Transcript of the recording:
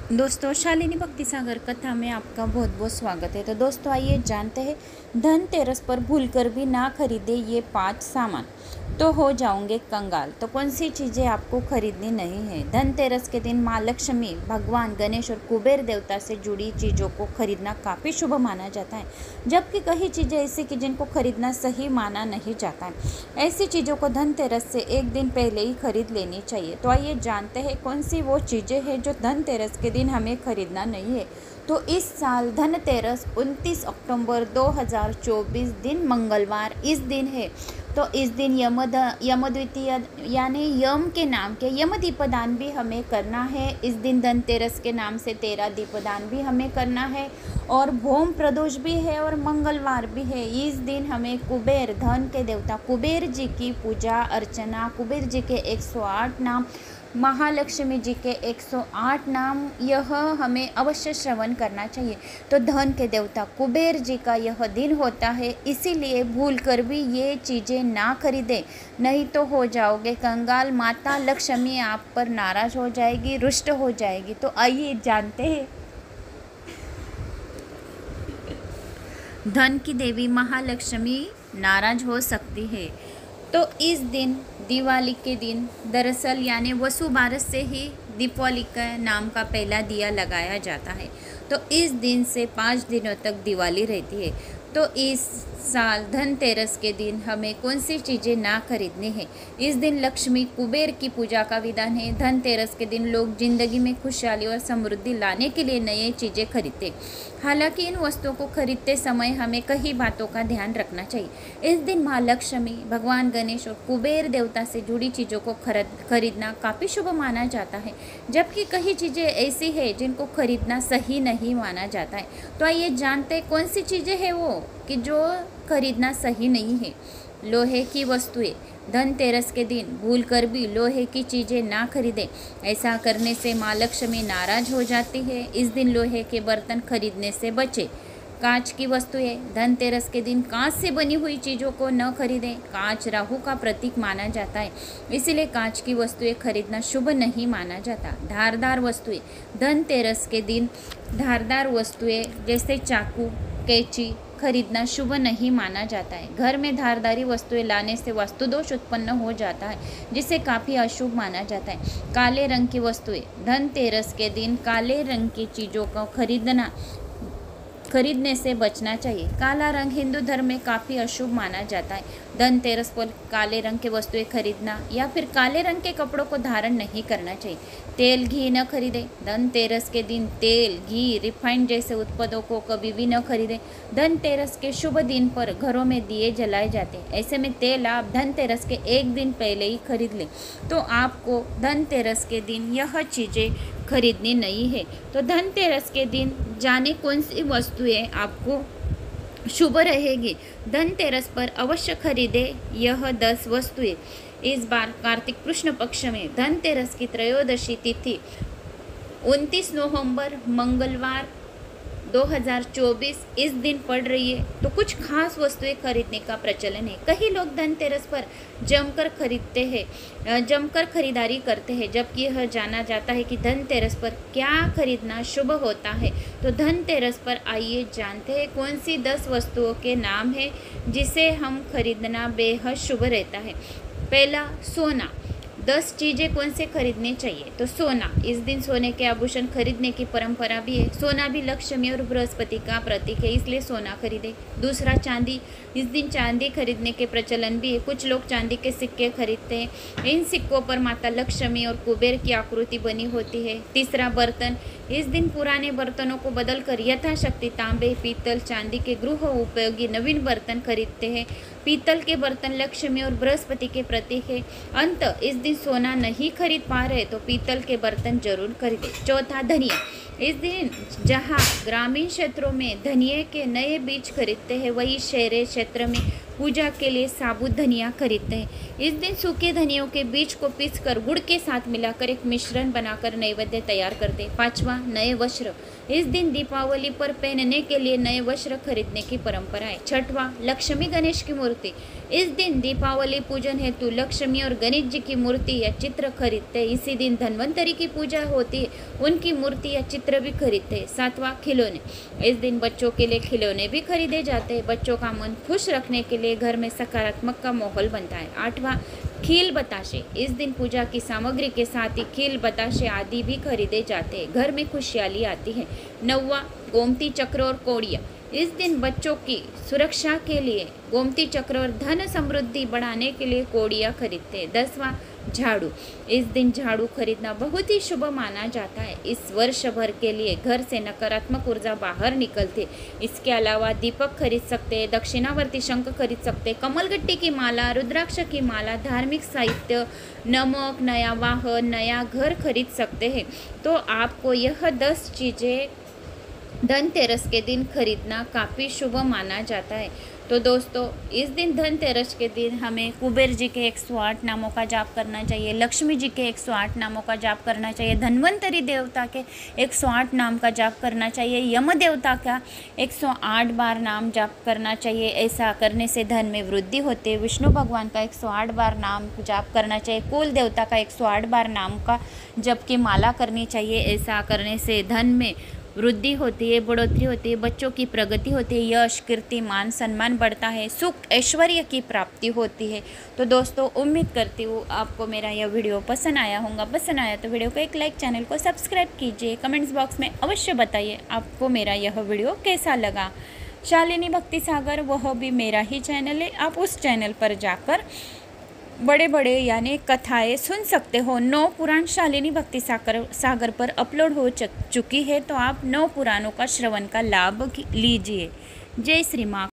दोस्तों, शालिनी भक्ति सागर कथा में आपका बहुत बहुत स्वागत है। तो दोस्तों, आइए जानते हैं धनतेरस पर भूलकर भी ना खरीदे ये 5 सामान तो हो जाओगे कंगाल। तो कौन सी चीज़ें आपको खरीदनी नहीं है। धनतेरस के दिन माँ लक्ष्मी, भगवान गणेश और कुबेर देवता से जुड़ी चीज़ों को खरीदना काफ़ी शुभ माना जाता है, जबकि कई चीज़ें ऐसी कि जिनको खरीदना सही माना नहीं जाता है। ऐसी चीज़ों को धनतेरस से एक दिन पहले ही खरीद लेनी चाहिए। तो आइए जानते हैं कौन सी वो चीज़ें हैं जो धनतेरस के दिन हमें खरीदना नहीं है। तो इस साल धनतेरस 29 अक्टूबर 2024 दिन मंगलवार इस दिन है। तो इस दिन यम द्वितीय यानी यम के नाम के यम दीपदान भी हमें करना है। इस दिन धनतेरस के नाम से 13 दीपदान भी हमें करना है और भौम प्रदोष भी है और मंगलवार भी है। इस दिन हमें कुबेर, धन के देवता कुबेर जी की पूजा अर्चना, कुबेर जी के 108 नाम, महालक्ष्मी जी के 108 नाम यह हमें अवश्य श्रवण करना चाहिए। तो धन के देवता कुबेर जी का यह दिन होता है, इसीलिए भूल कर भी ये चीज़ें ना खरीदें, नहीं तो हो जाओगे कंगाल। माता लक्ष्मी आप पर नाराज हो जाएगी, रुष्ट हो जाएगी। तो आइए जानते हैं धन की देवी महालक्ष्मी नाराज हो सकती है। तो इस दिन दिवाली के दिन दरअसल यानी वसुबारस से ही दीपावली का नाम का पहला दिया लगाया जाता है। तो इस दिन से 5 दिनों तक दिवाली रहती है। तो इस साल धनतेरस के दिन हमें कौन सी चीज़ें ना खरीदनी है। इस दिन लक्ष्मी कुबेर की पूजा का विधान है। धनतेरस के दिन लोग जिंदगी में खुशहाली और समृद्धि लाने के लिए नई चीज़ें खरीदते। हालांकि इन वस्तुओं को खरीदते समय हमें कई बातों का ध्यान रखना चाहिए। इस दिन माँ लक्ष्मी, भगवान गणेश और कुबेर देवता से जुड़ी चीज़ों को खरीदना काफ़ी शुभ माना जाता है, जबकि कई चीज़ें ऐसी है जिनको खरीदना सही नहीं माना जाता है। तो आइए जानते हैं कौन सी चीज़ें हैं वो कि जो खरीदना सही नहीं है। लोहे की वस्तुएं, धनतेरस के दिन भूलकर भी लोहे की चीज़ें ना खरीदें, ऐसा करने से माँ लक्ष्मी नाराज हो जाती है। इस दिन लोहे के बर्तन खरीदने से बचें। कांच की वस्तुएं, धनतेरस के दिन कांच से बनी हुई चीज़ों को न खरीदें। कांच राहु का प्रतीक माना जाता है, इसीलिए कांच की वस्तुएं खरीदना शुभ नहीं माना जाता। धारदार वस्तुएं, धनतेरस के दिन धारदार वस्तुएं जैसे चाकू, कैंची खरीदना शुभ नहीं माना जाता है। घर में धारदारी वस्तुएं लाने से वास्तु दोष उत्पन्न हो जाता है, जिसे काफ़ी अशुभ माना जाता है। काले रंग की वस्तुएं, धनतेरस के दिन काले रंग की चीज़ों को खरीदने से बचना चाहिए। काला रंग हिंदू धर्म में काफ़ी अशुभ माना जाता है। धनतेरस पर काले रंग की वस्तुएं खरीदना या फिर काले रंग के कपड़ों को धारण नहीं करना चाहिए। तेल घी न खरीदें, धनतेरस के दिन तेल, घी, रिफाइंड जैसे उत्पादों को कभी भी न खरीदें। धनतेरस के शुभ दिन पर घरों में दिए जलाए जाते हैं, ऐसे में तेल आप धनतेरस के एक दिन पहले ही खरीद लें। तो आपको धनतेरस के दिन यह चीज़ें खरीदनी नहीं है। तो धनतेरस के दिन जाने कौन सी वस्तुएं आपको शुभ रहेगी। धनतेरस पर अवश्य खरीदे यह 10 वस्तुएं। इस बार कार्तिक कृष्ण पक्ष में धनतेरस की त्रयोदशी तिथि 29 नवंबर मंगलवार 2024 इस दिन पड़ रही है। तो कुछ खास वस्तुएं खरीदने का प्रचलन है। कई लोग धनतेरस पर जमकर खरीदारी करते हैं, जबकि यह जाना जाता है कि धनतेरस पर क्या खरीदना शुभ होता है। तो धनतेरस पर आइए जानते हैं कौन सी 10 वस्तुओं के नाम है जिसे हम खरीदना बेहद शुभ रहता है। पहला, सोना। 10 चीज़ें कौन से खरीदनी चाहिए। तो सोना, इस दिन सोने के आभूषण खरीदने की परंपरा भी है। सोना भी लक्ष्मी और बृहस्पति का प्रतीक है, इसलिए सोना खरीदे। दूसरा, चांदी। इस दिन चांदी खरीदने के प्रचलन भी है। कुछ लोग चांदी के सिक्के खरीदते हैं। इन सिक्कों पर माता लक्ष्मी और कुबेर की आकृति बनी होती है। तीसरा, बर्तन। इस दिन पुराने बर्तनों को बदलकर यथाशक्ति तांबे, पीतल, चांदी के गृह उपयोगी नवीन बर्तन खरीदते हैं। पीतल के बर्तन लक्ष्मी और बृहस्पति के प्रतीक है। अंत, इस दिन सोना नहीं खरीद पा रहे तो पीतल के बर्तन जरूर खरीदें। चौथा, धनिया। इस दिन जहां ग्रामीण क्षेत्रों में धनिये के नए बीज खरीदते हैं, वही शहरी क्षेत्र में पूजा के लिए साबुत धनिया खरीदते हैं। इस दिन सूखे धनियों के बीज को पीसकर गुड़ के साथ मिलाकर एक मिश्रण बनाकर नैवेद्य तैयार करते हैं। 5वां, नए वस्त्र। इस दिन दीपावली पर पहनने के लिए नए वस्त्र खरीदने की परंपरा है। 6वां, लक्ष्मी गणेश की मूर्ति। इस दिन दीपावली पूजन हेतु लक्ष्मी और गणेश जी की मूर्ति या चित्र खरीदते हैं। इसी दिन धन्वंतरी की पूजा होती है, उनकी मूर्ति या चित्र भी खरीदते हैं। 7वां, खिलौने। इस दिन बच्चों के लिए खिलौने भी खरीदे जाते हैं। बच्चों का मन खुश रखने के लिए घर में सकारात्मक का माहौल बनता है। 8वां, खील बताशे। इस दिन पूजा की सामग्री के साथ ही खील बताशे आदि भी खरीदे जाते हैं। घर में खुशहाली आती है। 9वां, गोमती चक्र और कौड़ियाँ। इस दिन बच्चों की सुरक्षा के लिए गोमती चक्र और धन समृद्धि बढ़ाने के लिए कौड़ियाँ खरीदते हैं। 10वां, झाड़ू। इस दिन झाड़ू खरीदना बहुत ही शुभ माना जाता है। इस वर्ष भर के लिए घर से नकारात्मक ऊर्जा बाहर निकलते। इसके अलावा दीपक खरीद सकते हैं, दक्षिणावर्ती शंख खरीद सकते हैं, कमलगट्टी की माला, रुद्राक्ष की माला, धार्मिक साहित्य, नमक, नया वाहन, नया घर खरीद सकते हैं। तो आपको यह 10 चीज़ें धनतेरस के दिन खरीदना काफ़ी शुभ माना जाता है। तो दोस्तों, इस दिन धनतेरस के दिन हमें कुबेर जी के 108 नामों का जाप करना चाहिए, लक्ष्मी जी के 108 नामों का जाप करना चाहिए, धन्वंतरी देवता के 108 नाम का जाप करना चाहिए, यम देवता का 108 बार नाम जाप करना चाहिए। ऐसा करने से धन में वृद्धि होती है। विष्णु भगवान का 108 बार नाम जाप करना चाहिए। कुल देवता का 108 बार नाम का जप की माला करनी चाहिए। ऐसा करने से धन में वृद्धि होती है, बढ़ोतरी होती है, बच्चों की प्रगति होती है, यश, कीर्ति, मान, सम्मान बढ़ता है, सुख, ऐश्वर्य की प्राप्ति होती है। तो दोस्तों, उम्मीद करती हूँ आपको मेरा यह वीडियो पसंद आया होगा। पसंद आया तो वीडियो को एक लाइक, चैनल को सब्सक्राइब कीजिए। कमेंट्स बॉक्स में अवश्य बताइए आपको मेरा यह वीडियो कैसा लगा। शालिनी भक्ति सागर वह भी मेरा ही चैनल है। आप उस चैनल पर जाकर बड़े बड़े यानी कथाएं सुन सकते हो। 9 पुराण शालिनी भक्ति सागर पर अपलोड हो चुकी है, तो आप 9 पुराणों का श्रवण का लाभ लीजिए। जय श्री माँ।